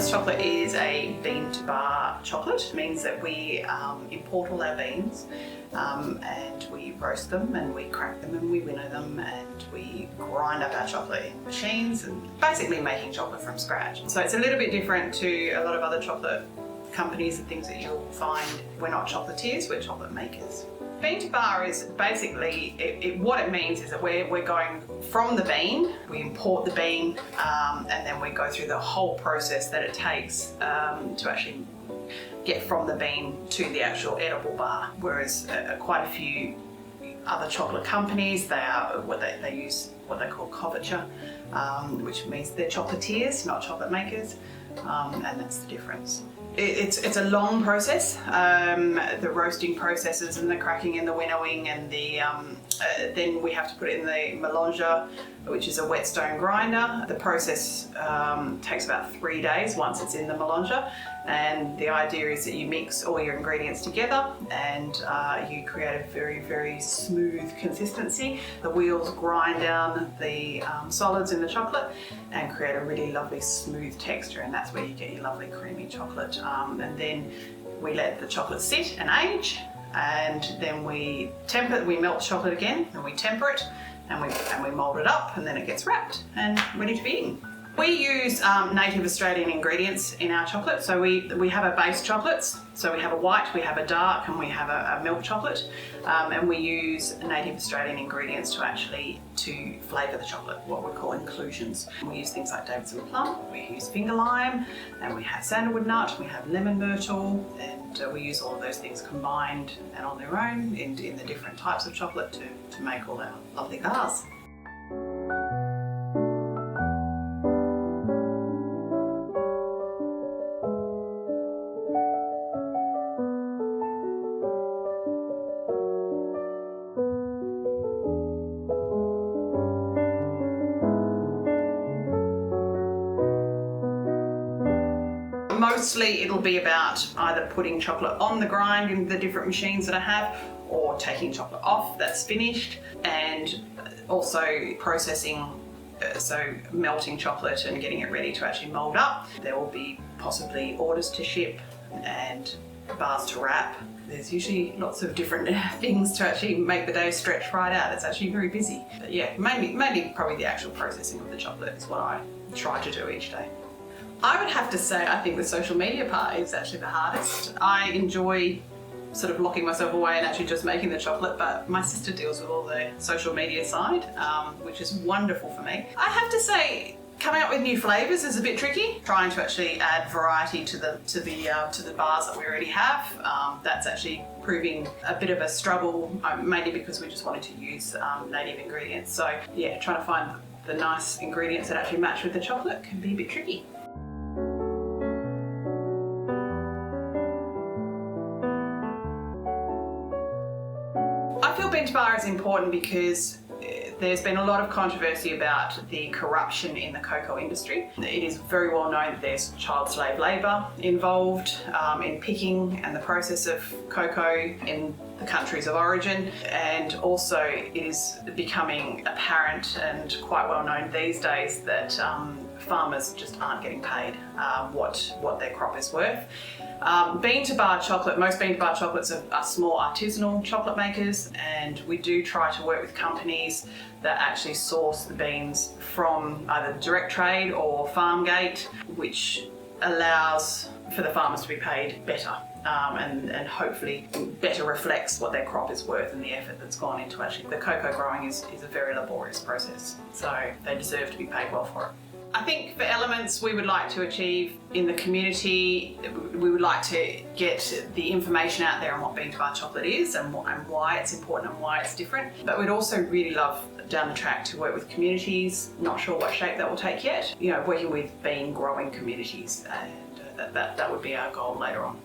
Elements chocolate is a bean to bar chocolate. It means that we import all our beans and we roast them and we crack them and we winnow them and we grind up our chocolate in machines, and basically making chocolate from scratch. So it's a little bit different to a lot of other chocolate companies and things that you'll find. We're not chocolatiers, we're chocolate makers. Bean to bar is basically, what it means is that we're going from the bean, we import the bean, and then we go through the whole process that it takes to actually get from the bean to the actual edible bar. Whereas quite a few other chocolate companies, they use what they call couverture, which means they're chocolatiers, not chocolate makers, and that's the difference. It's a long process, the roasting processes and the cracking and the winnowing, and then we have to put it in the melanger, which is a whetstone grinder. The process takes about 3 days once it's in the melanger, and the idea is that you mix all your ingredients together and you create a very, very smooth consistency. The wheels grind down the solids in the chocolate and create a really lovely smooth texture, and that's where you get your lovely creamy chocolate. And then we let the chocolate sit and age, and then we melt the chocolate again and we temper it and we mould it up, and then it gets wrapped and ready to be eaten. We use native Australian ingredients in our chocolate. So we have a base chocolates. So we have a white, we have a dark, and we have a milk chocolate. And we use native Australian ingredients to flavour the chocolate, what we call inclusions. We use things like Davidson plum, we use finger lime, and we have sandalwood nut, we have lemon myrtle, and we use all of those things combined and on their own in the different types of chocolate to make all our lovely bars. Mostly it'll be about either putting chocolate on the grind in the different machines that I have, or taking chocolate off that's finished, and also processing, so melting chocolate and getting it ready to actually mould up. There will be possibly orders to ship and bars to wrap. There's usually lots of different things to actually make the day stretch right out. It's actually very busy. But yeah, mainly probably the actual processing of the chocolate is what I try to do each day. I would have to say I think the social media part is actually the hardest. I enjoy sort of locking myself away and actually just making the chocolate, but my sister deals with all the social media side, which is wonderful for me. I have to say, coming up with new flavours is a bit tricky. Trying to actually add variety to the bars that we already have, that's actually proving a bit of a struggle, mainly because we just wanted to use native ingredients. So yeah, trying to find the nice ingredients that actually match with the chocolate can be a bit tricky. I feel bean to bar is important because there's been a lot of controversy about the corruption in the cocoa industry. It is very well known that there's child slave labour involved in picking and the process of cocoa in the countries of origin, and also it is becoming apparent and quite well known these days that farmers just aren't getting paid what their crop is worth. Bean to bar chocolate, most bean to bar chocolates are small artisanal chocolate makers, and we do try to work with companies that actually source the beans from either direct trade or farm gate, which allows for the farmers to be paid better and hopefully better reflects what their crop is worth and the effort that's gone into actually. The cocoa growing is a very laborious process, so they deserve to be paid well for it. I think for Elements, we would like to achieve in the community, we would like to get the information out there on what bean to bar chocolate is and why it's important and why it's different. But we'd also really love down the track to work with communities, not sure what shape that will take yet, working with bean growing communities, and that would be our goal later on.